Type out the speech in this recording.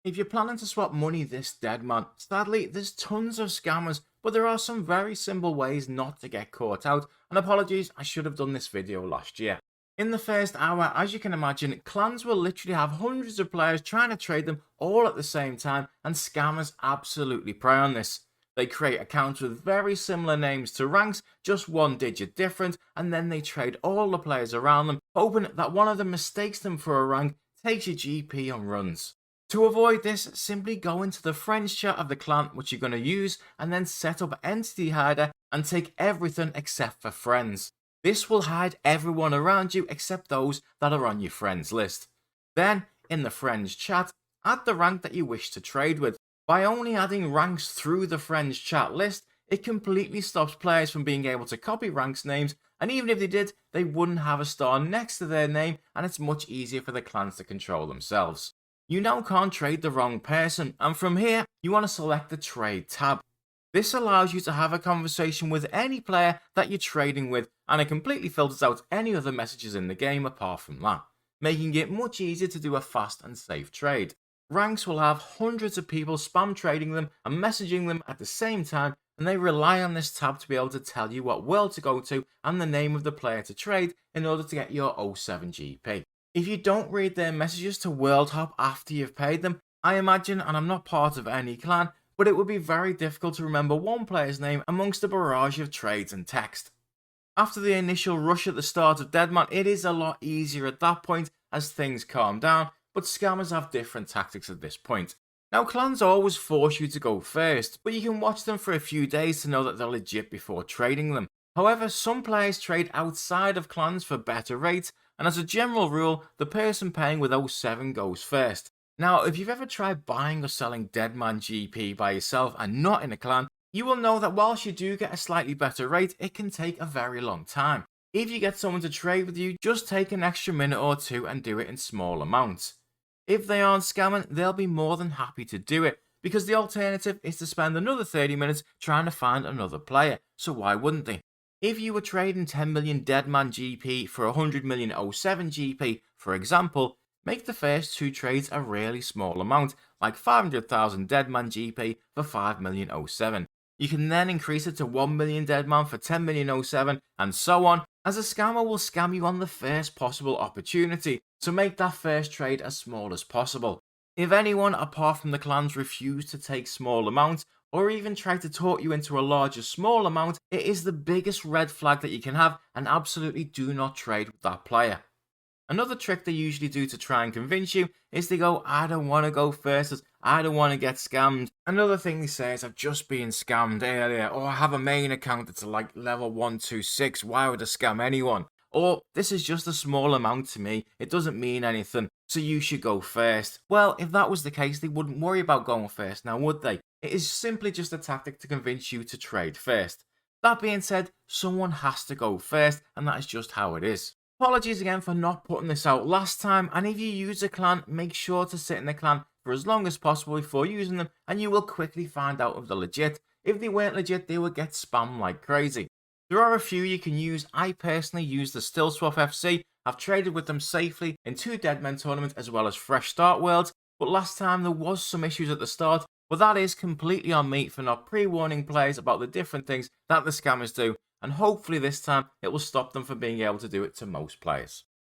If you're planning to swap money this Deadman, sadly there's tons of scammers, but there are some very simple ways not to get caught out, and apologies, I should have done this video last year. In the first hour, as you can imagine, clans will literally have hundreds of players trying to trade them all at the same time, and scammers absolutely prey on this. They create accounts with very similar names to ranks, just one digit different, and then they trade all the players around them, hoping that one of them mistakes them for a rank, takes your GP and runs. To avoid this, simply go into the friends chat of the clan which you're going to use and then set up entity hider and take everything except for friends. This will hide everyone around you except those that are on your friends list. Then, in the friends chat, add the rank that you wish to trade with. By only adding ranks through the friends chat list, it completely stops players from being able to copy ranks names, and even if they did, they wouldn't have a star next to their name, and it's much easier for the clans to control themselves. You now can't trade the wrong person, and from here, you want to select the trade tab. This allows you to have a conversation with any player that you're trading with, and it completely filters out any other messages in the game apart from that, making it much easier to do a fast and safe trade. Ranks will have hundreds of people spam trading them and messaging them at the same time, and they rely on this tab to be able to tell you what world to go to and the name of the player to trade in order to get your 07 GP. If you don't read their messages to world hop after you've paid them, I imagine, and I'm not part of any clan, but it would be very difficult to remember one player's name amongst a barrage of trades and text. After the initial rush at the start of Deadman, it is a lot easier at that point as things calm down, but scammers have different tactics at this point. Now, clans always force you to go first, but you can watch them for a few days to know that they're legit before trading them. However, some players trade outside of clans for better rates, and as a general rule, the person paying with 07 goes first. Now, if you've ever tried buying or selling Deadman GP by yourself and not in a clan, you will know that whilst you do get a slightly better rate, it can take a very long time. If you get someone to trade with you, just take an extra minute or two and do it in small amounts. If they aren't scamming, they'll be more than happy to do it, because the alternative is to spend another 30 minutes trying to find another player, so why wouldn't they? If you were trading 10 million Deadman GP for 100 million 07 GP, for example, make the first two trades a really small amount, like 500,000 Deadman GP for 5 million 07. You can then increase it to 1 million Deadman for 10 million 07, and so on, as a scammer will scam you on the first possible opportunity, so make that first trade as small as possible. If anyone apart from the clans refuse to take small amounts, or even try to talk you into a larger small amount, it is the biggest red flag that you can have, and absolutely do not trade with that player. Another trick they usually do to try and convince you is they go, I don't want to go first, as I don't want to get scammed. Another thing they say is, I've just been scammed earlier, or I have a main account that's like level 126, why would I scam anyone? Or, this is just a small amount to me, it doesn't mean anything, so you should go first. Well, if that was the case, they wouldn't worry about going first now, would they? It is simply just a tactic to convince you to trade first. That being said, someone has to go first, and that is just how it is. Apologies again for not putting this out last time, and if you use a clan, make sure to sit in the clan for as long as possible before using them, and you will quickly find out if they're legit. If they weren't legit, they would get spammed like crazy. There are a few you can use. I personally use the Still Swap FC. I've traded with them safely in 2 Deadman tournaments as well as Fresh Start Worlds, but last time there was some issues at the start, but that is completely on me for not pre-warning players about the different things that the scammers do, and hopefully this time it will stop them from being able to do it to most players.